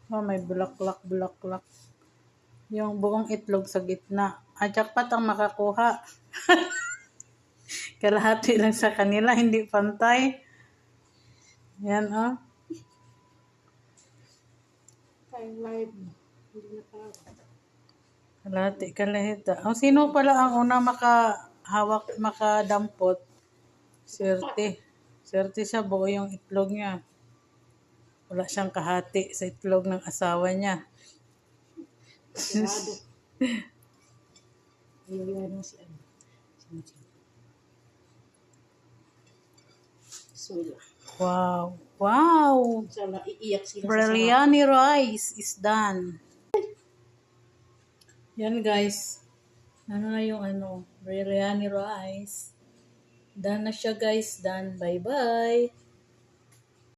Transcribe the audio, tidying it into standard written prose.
Oh, may bulaklak. Yung buong itlog sa gitna. Jackpot ang makakuha. Kalahati lang sa kanila, hindi pantay. Yan, oh. Kalahati. Sino pala ang una makahawak, makadampot? Swerte siya, buo yung itlog niya. Wala siyang kahati sa itlog ng asawa niya. Wow! Biryani rice is done. Yan guys. Ano na yung biryani rice. Done na siya guys. Done. Bye-bye.